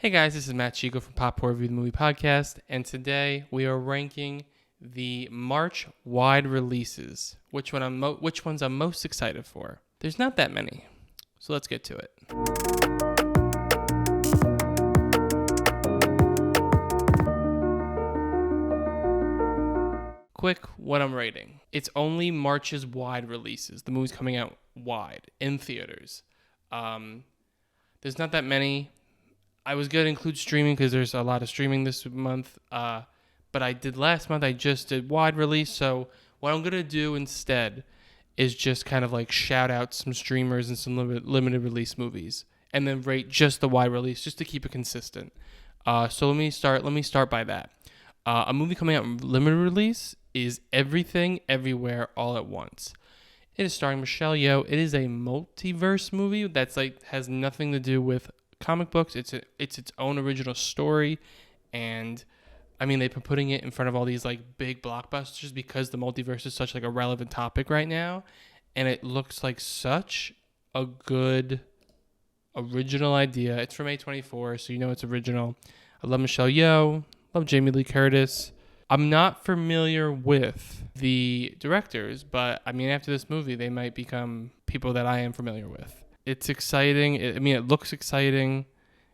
Hey guys, this is Matt Chieco from Pop Horror Review the Movie Podcast, and today we are ranking the March wide releases. Which ones I'm most excited for? There's not that many, so let's get to it. Quick, what I'm rating. It's only March's wide releases. The movie's coming out wide in theaters. There's not that many. I was going to include streaming because there's a lot of streaming this month. But I did last month. I just did wide release. So what I'm going to do instead is just kind of like shout out some streamers and some limited release movies. And then rate just the wide release just to keep it consistent. So let me start by that. A movie coming out limited release is Everything, Everywhere, All at Once. It is starring Michelle Yeoh. It is a multiverse movie that's has nothing to do with comic books. It's its own original story, and I mean they've been putting it in front of all these big blockbusters because the multiverse is such a relevant topic right now, and it looks like such a good original idea. It's from A24, so you know it's original. I love Michelle Yeoh, love Jamie Lee Curtis. I'm not familiar with the directors, but I mean after this movie they might become people that I am familiar with. It's exciting. It looks exciting.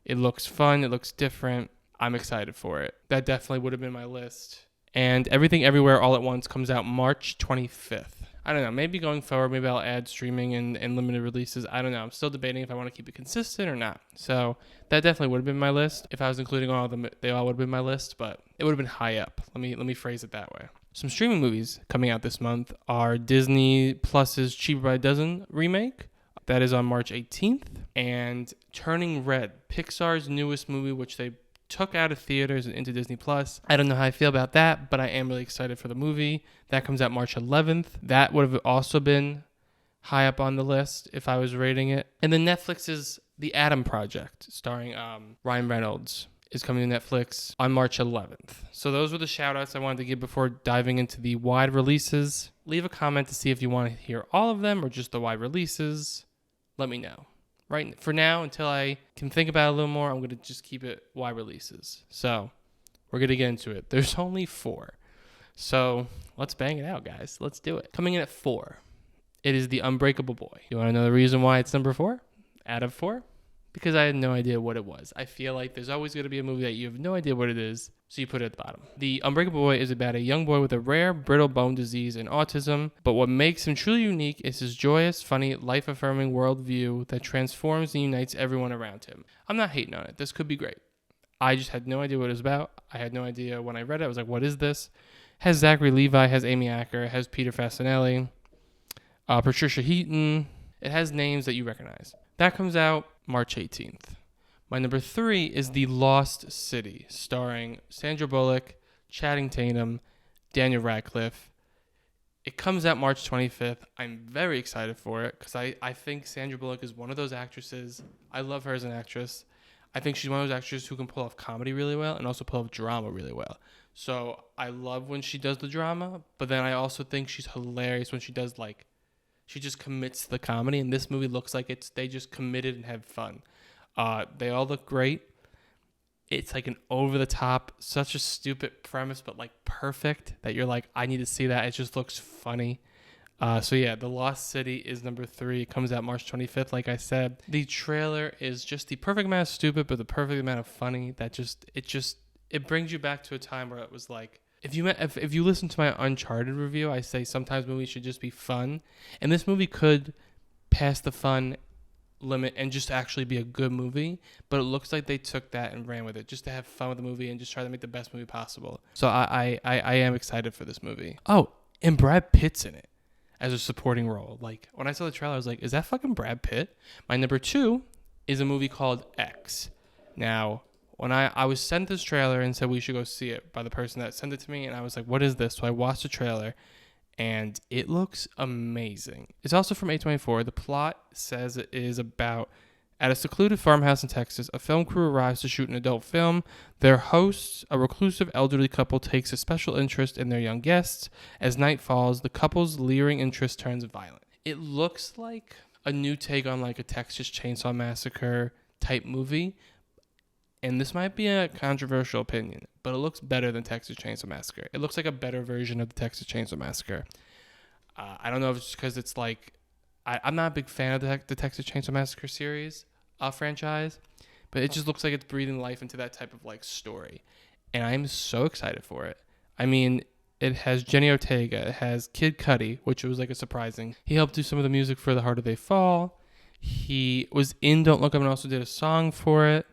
It looks fun. It looks different. I'm excited for it. That definitely would have been my list. And Everything Everywhere All at Once comes out March 25th. I don't know. Maybe going forward, maybe I'll add streaming and limited releases. I don't know. I'm still debating if I want to keep it consistent or not. So that definitely would have been my list. If I was including all of them, they all would have been my list, but it would have been high up. Let me phrase it that way. Some streaming movies coming out this month are Disney Plus's Cheaper by the Dozen remake. That is on March 18th. And Turning Red, Pixar's newest movie, which they took out of theaters and into Disney Plus. I don't know how I feel about that, but I am really excited for the movie. That comes out March 11th. That would have also been high up on the list if I was rating it. And then Netflix's The Adam Project, starring Ryan Reynolds, is coming to Netflix on March 11th. So those were the shout-outs I wanted to give before diving into the wide releases. Leave a comment to see if you want to hear all of them or just the wide releases. Let me know. Right for now, until I can think about it a little more, I'm going to just keep it wide releases. So we're going to get into it. There's only 4. So let's bang it out, guys. Let's do it. Coming in at 4, it is The Unbreakable Boy. You want to know the reason why it's number 4 out of 4? Because I had no idea what it was. I feel like there's always going to be a movie that you have no idea what it is, so you put it at the bottom. The Unbreakable Boy is about a young boy with a rare brittle bone disease and autism, but what makes him truly unique is his joyous, funny, life-affirming worldview that transforms and unites everyone around him. I'm not hating on it. This could be great. I just had no idea what it was about. I had no idea when I read it. I was like, what is this? Has Zachary Levi, has Amy Acker, has Peter Fasinelli, Patricia Heaton. It has names that you recognize. That comes out March 18th. My number 3 is The Lost City, starring Sandra Bullock, Channing Tatum, Daniel Radcliffe. It comes out March 25th. I'm very excited for it because I think Sandra Bullock is one of those actresses. I love her as an actress. I think she's one of those actresses who can pull off comedy really well and also pull off drama really well. So I love when she does the drama, but then I also think she's hilarious when she does she just commits to the comedy, and this movie looks like they just committed and have fun. They all look great. It's an over-the-top, such a stupid premise, but perfect that you're I need to see that. It just looks funny. So yeah, The Lost City is number 3. It comes out March 25th, like I said. The trailer is just the perfect amount of stupid, but the perfect amount of funny. It brings you back to a time where it was if you listen to my Uncharted review, I say sometimes movies should just be fun. And this movie could pass the fun limit and just actually be a good movie. But it looks like they took that and ran with it just to have fun with the movie and just try to make the best movie possible. So I am excited for this movie. Oh, and Brad Pitt's in it as a supporting role. When I saw the trailer, I was like, is that fucking Brad Pitt? My number 2 is a movie called X. Now, when I was sent this trailer and said we should go see it by the person that sent it to me, and I was like, what is this? So I watched the trailer, and it looks amazing. It's also from A24. The plot says it is about, at a secluded farmhouse in Texas, a film crew arrives to shoot an adult film. Their hosts, a reclusive elderly couple, takes a special interest in their young guests. As night falls, the couple's leering interest turns violent. It looks like a new take on a Texas Chainsaw Massacre type movie, and this might be a controversial opinion, but it looks better than Texas Chainsaw Massacre. It looks like a better version of the Texas Chainsaw Massacre. I don't know if it's because it's like, I'm not a big fan of the Texas Chainsaw Massacre series franchise, but it just looks like it's breathing life into that type of like story. And I'm so excited for it. I mean, it has Jenny Ortega. It has Kid Cudi, which was like a surprising. He helped do some of the music for The Harder They Fall. He was in Don't Look Up and also did a song for it.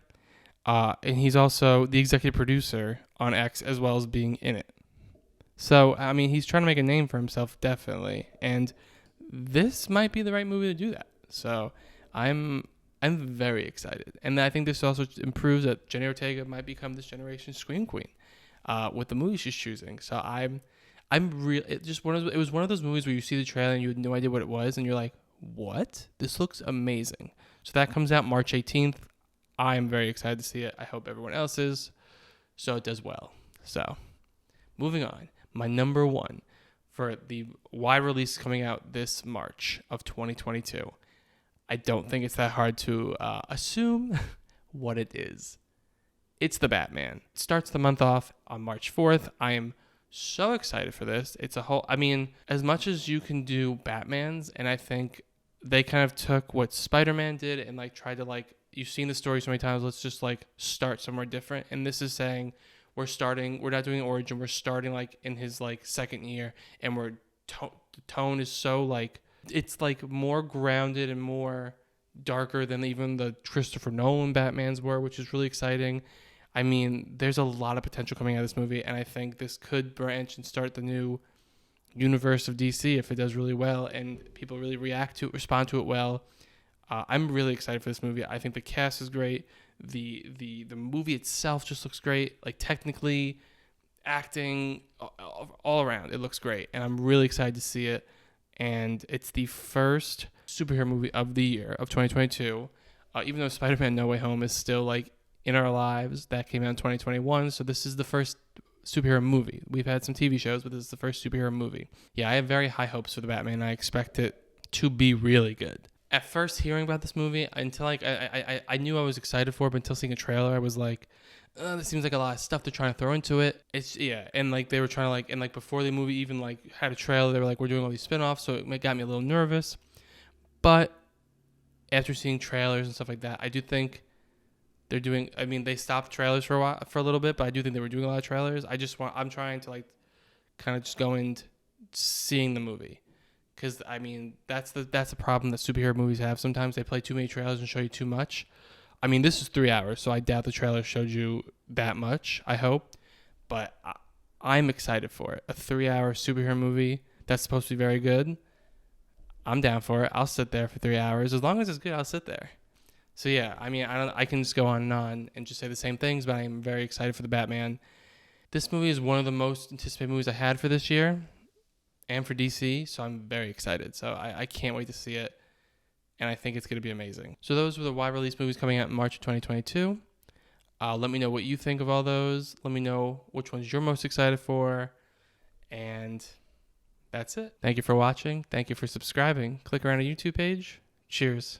And he's also the executive producer on X as well as being in it. So, I mean, he's trying to make a name for himself, definitely. And this might be the right movie to do that. So, I'm very excited. And I think this also improves that Jenny Ortega might become this generation's Scream Queen with the movie she's choosing. So, I'm really, it was one of those movies where you see the trailer and you had no idea what it was. And you're like, what? This looks amazing. So, that comes out March 18th. I am very excited to see it. I hope everyone else is. So, it does well. So, moving on. My number one for the wide release coming out this March of 2022. I don't think it's that hard to assume what it is. It's The Batman. It starts the month off on March 4th. I am so excited for this. It's a whole, I mean, as much as you can do Batmans, and I think they kind of took what Spider-Man did and like tried to like, you've seen the story so many times, let's just like start somewhere different. And this is saying, we're not doing origin, we're starting like in his like second year, and the tone is so like, it's like more grounded and more darker than even the Christopher Nolan Batmans were, which is really exciting. I mean, there's a lot of potential coming out of this movie, and I think this could branch and start the new universe of DC if it does really well and people really respond to it well. I'm really excited for this movie. I think the cast is great. The movie itself just looks great. Like technically, acting, all around, it looks great. And I'm really excited to see it. And it's the first superhero movie of the year of 2022. Even though Spider-Man No Way Home is still like in our lives, that came out in 2021. So this is the first superhero movie. We've had some TV shows, but this is the first superhero movie. Yeah, I have very high hopes for The Batman. I expect it to be really good. At first hearing about this movie, until like I knew I was excited for it, but until seeing a trailer, I was like, this seems like a lot of stuff they're trying to throw into it. It's, yeah, and like they were trying to like, and like before the movie even like had a trailer, they were like, we're doing all these spinoffs, so it got me a little nervous. But after seeing trailers and stuff like that, I do think they're doing, I mean, they stopped trailers for a little bit, but I do think they were doing a lot of trailers. I'm trying to like kind of just go into seeing the movie. Because, I mean, that's the problem that superhero movies have. Sometimes they play too many trailers and show you too much. I mean, this is 3 hours, so I doubt the trailer showed you that much, I hope. But I'm excited for it. A 3-hour superhero movie that's supposed to be very good. I'm down for it. I'll sit there for 3 hours. As long as it's good, I'll sit there. So, yeah, I mean, I can just go on and just say the same things, but I am very excited for The Batman. This movie is one of the most anticipated movies I had for this year. And for DC, so I'm very excited. So I can't wait to see it, and I think it's going to be amazing. So those were the wide release movies coming out in March of 2022. Let me know what you think of all those. Let me know which ones you're most excited for, and that's it. Thank you for watching. Thank you for subscribing. Click around our YouTube page. Cheers.